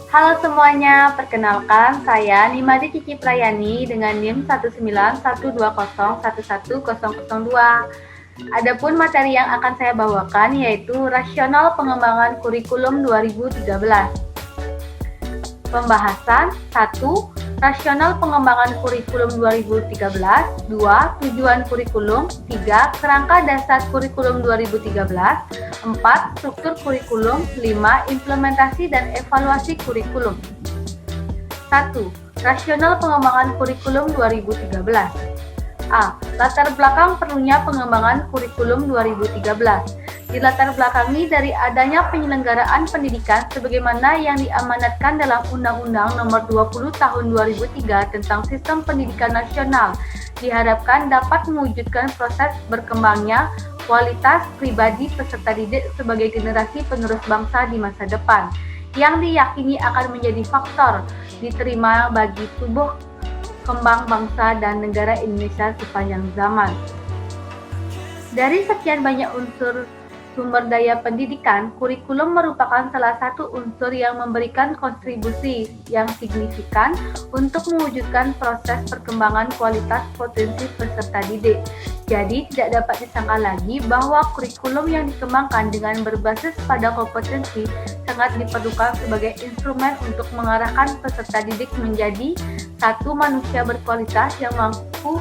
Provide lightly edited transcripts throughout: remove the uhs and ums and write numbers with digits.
Halo semuanya, perkenalkan saya Nimade Cici Prayani dengan NIM 19120111002. Adapun materi yang akan saya bawakan yaitu Rasional Pengembangan Kurikulum 2013. Pembahasan 1. Rasional Pengembangan Kurikulum 2013. 2. Tujuan kurikulum. 3. Kerangka dasar kurikulum 2013. 4. Struktur kurikulum. 5. Implementasi dan evaluasi kurikulum. 1. Rasional Pengembangan Kurikulum 2013. A. Latar belakang perlunya pengembangan kurikulum 2013. Dilatar belakangi dari adanya penyelenggaraan pendidikan sebagaimana yang diamanatkan dalam Undang-Undang Nomor 20 Tahun 2003 tentang Sistem Pendidikan Nasional, diharapkan dapat mewujudkan proses berkembangnya kualitas pribadi peserta didik sebagai generasi penerus bangsa di masa depan, yang diyakini akan menjadi faktor diterima bagi tumbuh kembang bangsa dan negara Indonesia sepanjang zaman. Dari sekian banyak unsur sumber daya pendidikan, kurikulum merupakan salah satu unsur yang memberikan kontribusi yang signifikan untuk mewujudkan proses perkembangan kualitas potensi peserta didik. Jadi, tidak dapat disangka lagi bahwa kurikulum yang dikembangkan dengan berbasis pada kompetensi sangat diperlukan sebagai instrumen untuk mengarahkan peserta didik menjadi satu manusia berkualitas yang mampu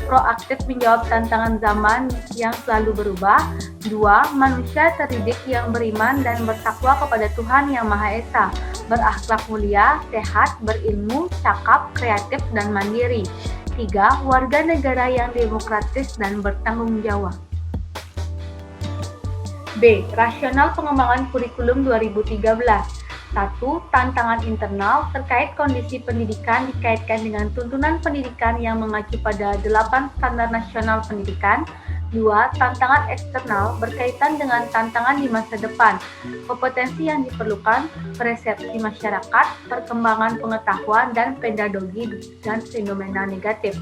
proaktif menjawab tantangan zaman yang selalu berubah. 2. Manusia terdidik yang beriman dan bertakwa kepada Tuhan Yang Maha Esa, berakhlak mulia, sehat, berilmu, cakap, kreatif, dan mandiri. 3. Warga negara yang demokratis dan bertanggung jawab. B. Rasional Pengembangan Kurikulum 2013. 1. Tantangan internal terkait kondisi pendidikan dikaitkan dengan tuntunan pendidikan yang mengacu pada 8 standar nasional pendidikan. 2. Tantangan eksternal berkaitan dengan tantangan di masa depan, kompetensi yang diperlukan, persepsi masyarakat, perkembangan pengetahuan, dan pedagogi dan fenomena negatif.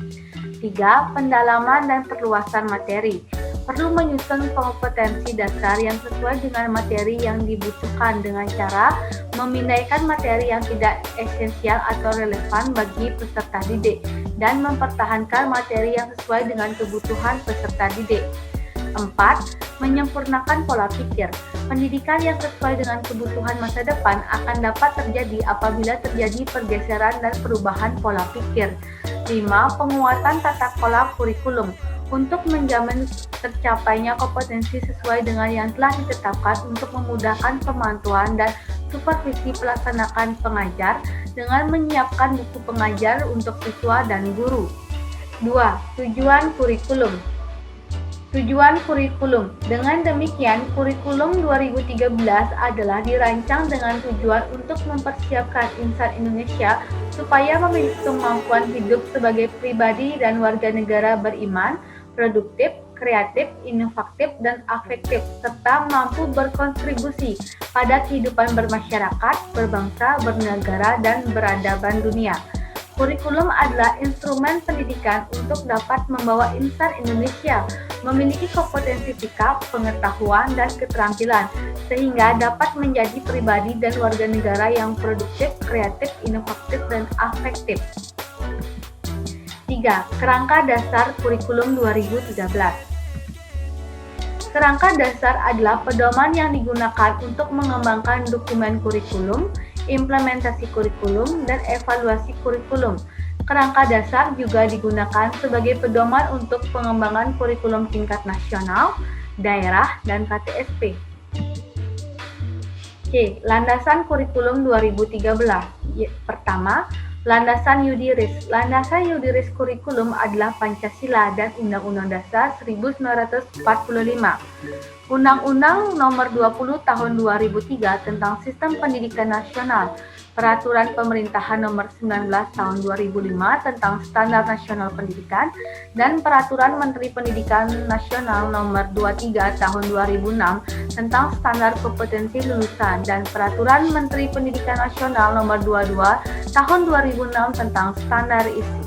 3. Pendalaman dan perluasan materi. Perlu menyusun kompetensi dasar yang sesuai dengan materi yang dibutuhkan dengan cara memindahkan materi yang tidak esensial atau relevan bagi peserta didik dan mempertahankan materi yang sesuai dengan kebutuhan peserta didik. 4. Menyempurnakan pola pikir. Pendidikan yang sesuai dengan kebutuhan masa depan akan dapat terjadi apabila terjadi pergeseran dan perubahan pola pikir. 5. Penguatan tata kelola kurikulum. Untuk menjamin tercapainya kompetensi sesuai dengan yang telah ditetapkan untuk memudahkan pemantauan dan supervisi pelaksanaan pengajar dengan menyiapkan buku pengajar untuk siswa dan guru. 2. Tujuan kurikulum. Tujuan kurikulum. Dengan demikian, kurikulum 2013 adalah dirancang dengan tujuan untuk mempersiapkan insan Indonesia supaya memiliki kemampuan hidup sebagai pribadi dan warga negara beriman, produktif, kreatif, inovatif, dan afektif, serta mampu berkontribusi pada kehidupan bermasyarakat, berbangsa, bernegara, dan beradaban dunia. Kurikulum adalah instrumen pendidikan untuk dapat membawa insan Indonesia memiliki kompetensi sikap, pengetahuan, dan keterampilan, sehingga dapat menjadi pribadi dan warga negara yang produktif, kreatif, inovatif, dan afektif. 3. Kerangka dasar kurikulum 2013. Kerangka dasar adalah pedoman yang digunakan untuk mengembangkan dokumen kurikulum, implementasi kurikulum, dan evaluasi kurikulum. Kerangka dasar juga digunakan sebagai pedoman untuk pengembangan kurikulum tingkat nasional, daerah, dan KTSP. C. Landasan kurikulum 2013. Pertama, landasan Yudiris. Landasan Yudiris kurikulum adalah Pancasila dan Undang-Undang Dasar 1945. Undang-Undang Nomor 20 Tahun 2003 tentang Sistem Pendidikan Nasional, Peraturan Pemerintahan Nomor 19 Tahun 2005 tentang Standar Nasional Pendidikan, dan Peraturan Menteri Pendidikan Nasional Nomor 23 Tahun 2006 tentang Standar Kompetensi Lulusan, dan Peraturan Menteri Pendidikan Nasional Nomor 22 Tahun 2006 tentang Standar Isi.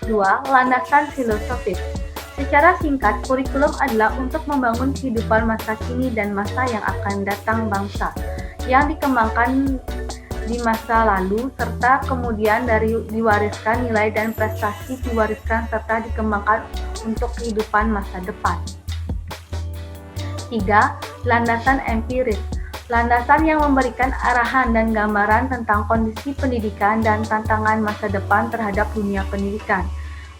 2. Landasan filosofis. Secara singkat, kurikulum adalah untuk membangun kehidupan masa kini dan masa yang akan datang bangsa, yang dikembangkan di masa lalu, serta kemudian diwariskan nilai dan prestasi diwariskan serta dikembangkan untuk kehidupan masa depan. 3. Landasan empiris. Landasan yang memberikan arahan dan gambaran tentang kondisi pendidikan dan tantangan masa depan terhadap dunia pendidikan.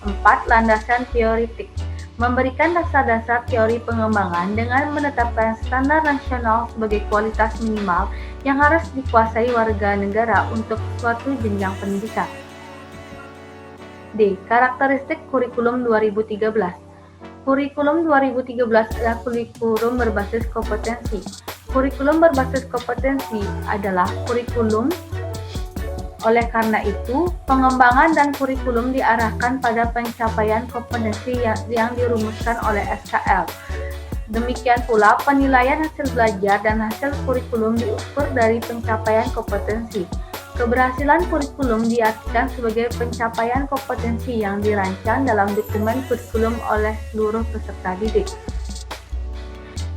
4. Landasan teoritik. Memberikan dasar-dasar teori pengembangan dengan menetapkan standar nasional sebagai kualitas minimal yang harus dikuasai warga negara untuk suatu jenjang pendidikan. D. Karakteristik kurikulum 2013. Kurikulum 2013 adalah kurikulum berbasis kompetensi. Kurikulum berbasis kompetensi adalah kurikulum. Oleh karena itu, pengembangan dan kurikulum diarahkan pada pencapaian kompetensi yang dirumuskan oleh SKL. Demikian pula, penilaian hasil belajar dan hasil kurikulum diukur dari pencapaian kompetensi. Keberhasilan kurikulum diartikan sebagai pencapaian kompetensi yang dirancang dalam dokumen kurikulum oleh seluruh peserta didik.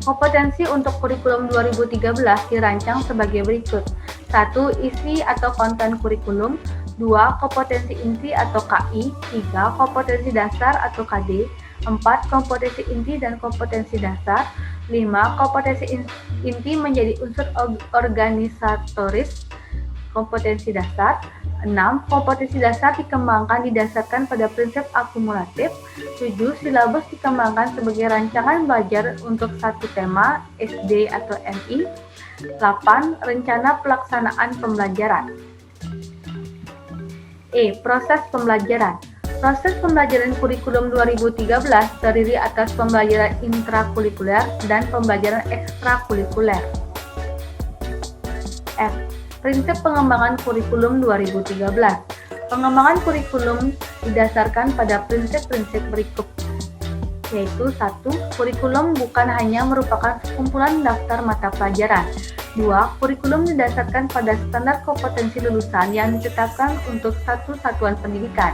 Kompetensi untuk kurikulum 2013 dirancang sebagai berikut. 1. Isi atau konten kurikulum. 2. Kompetensi inti atau KI. 3. Kompetensi dasar atau KD. 4. Kompetensi inti dan kompetensi dasar. 5. Kompetensi inti menjadi unsur organisatoris kompetensi dasar. 6. Kompetensi dasar dikembangkan didasarkan pada prinsip akumulatif. 7. Silabus dikembangkan sebagai rancangan belajar untuk satu tema, SD atau MI. 8. Rencana pelaksanaan pembelajaran. E. Proses pembelajaran. Proses pembelajaran kurikulum 2013 terdiri atas pembelajaran intrakurikuler dan pembelajaran ekstrakurikuler. F. Prinsip pengembangan kurikulum 2013. Pengembangan kurikulum didasarkan pada prinsip-prinsip berikut, yaitu 1. Kurikulum bukan hanya merupakan kumpulan daftar mata pelajaran. 2. Kurikulum didasarkan pada standar kompetensi lulusan yang ditetapkan untuk satu satuan pendidikan.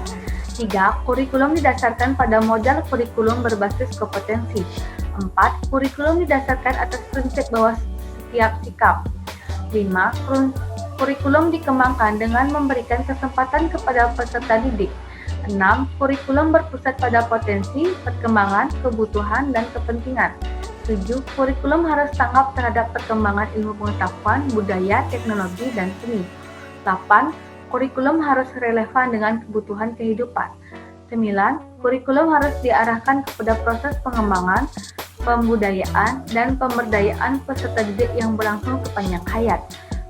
3. Kurikulum didasarkan pada model kurikulum berbasis kompetensi. 4. Kurikulum didasarkan atas prinsip bahwa setiap sikap. 5. Kurikulum dikembangkan dengan memberikan kesempatan kepada peserta didik. 6. Kurikulum berpusat pada potensi, perkembangan, kebutuhan, dan kepentingan. 7. Kurikulum harus tanggap terhadap perkembangan ilmu pengetahuan, budaya, teknologi, dan seni. 8. Kurikulum harus relevan dengan kebutuhan kehidupan. 9. Kurikulum harus diarahkan kepada proses pengembangan, pembudayaan, dan pemberdayaan peserta didik yang berlangsung sepanjang hayat.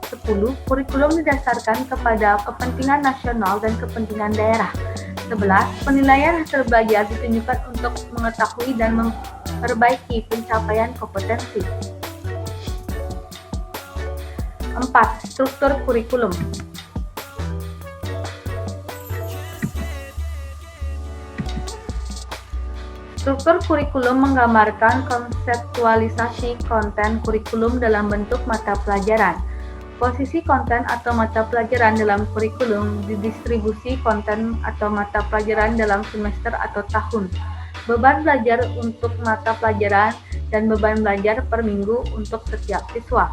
10. Kurikulum didasarkan kepada kepentingan nasional dan kepentingan daerah. 11. Penilaian hasil belajar ditunjukkan untuk mengetahui dan memperbaiki pencapaian kompetensi. 4. Struktur kurikulum. Struktur kurikulum menggambarkan konseptualisasi konten kurikulum dalam bentuk mata pelajaran. Posisi konten atau mata pelajaran dalam kurikulum, didistribusi konten atau mata pelajaran dalam semester atau tahun, beban belajar untuk mata pelajaran, dan beban belajar per minggu untuk setiap siswa.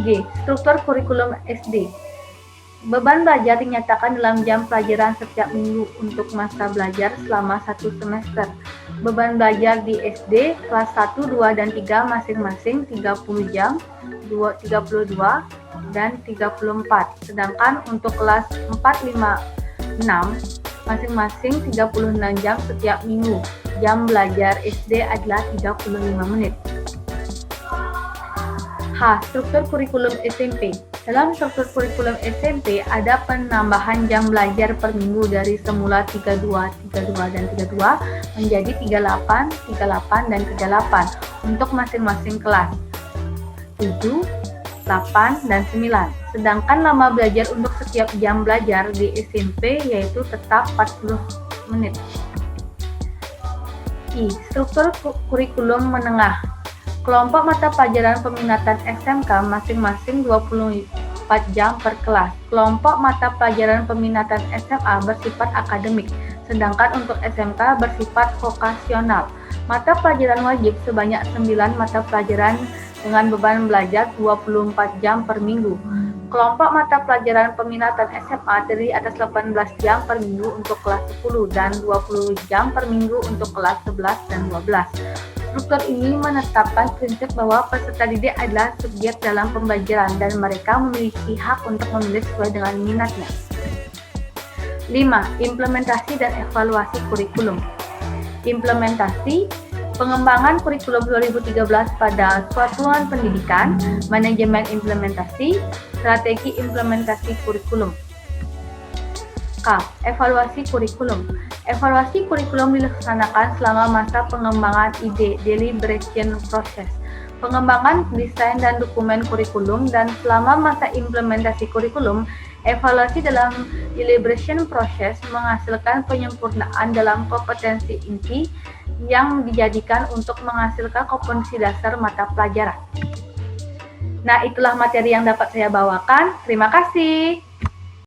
G. Struktur kurikulum SD. Beban belajar dinyatakan dalam jam pelajaran setiap minggu untuk masa belajar selama satu semester. Beban belajar di SD kelas 1, 2, dan 3 masing-masing 30 jam, 32, dan 34. Sedangkan untuk kelas 4, 5, 6 masing-masing 36 jam setiap minggu. Jam belajar SD adalah 35 menit. H. Struktur kurikulum SMP. Dalam struktur kurikulum SMP ada penambahan jam belajar per minggu dari semula 32, 32, dan 32 menjadi 38, 38, dan 38 untuk masing-masing kelas 7, 8, dan 9. Sedangkan lama belajar untuk setiap jam belajar di SMP yaitu tetap 40 menit. I. Struktur kurikulum menengah. Kelompok mata pelajaran peminatan SMK masing-masing 24 jam per kelas. Kelompok mata pelajaran peminatan SMA bersifat akademik, sedangkan untuk SMK bersifat vokasional. Mata pelajaran wajib sebanyak 9 mata pelajaran dengan beban belajar 24 jam per minggu. Kelompok mata pelajaran peminatan SMA terdiri atas 18 jam per minggu untuk kelas 10 dan 20 jam per minggu untuk kelas 11 dan 12. Struktur ini menetapkan prinsip bahwa peserta didik adalah subjek dalam pembelajaran dan mereka memiliki hak untuk memilih sesuai dengan minatnya. 5. Implementasi dan evaluasi kurikulum. Implementasi, pengembangan kurikulum 2013 pada satuan pendidikan, manajemen implementasi, strategi implementasi kurikulum. K. Evaluasi kurikulum. Evaluasi kurikulum dilaksanakan selama masa pengembangan ide, deliberation process, pengembangan desain dan dokumen kurikulum, dan selama masa implementasi kurikulum. Evaluasi dalam deliberation process menghasilkan penyempurnaan dalam kompetensi inti yang dijadikan untuk menghasilkan kompetensi dasar mata pelajaran. Nah, itulah materi yang dapat saya bawakan. Terima kasih.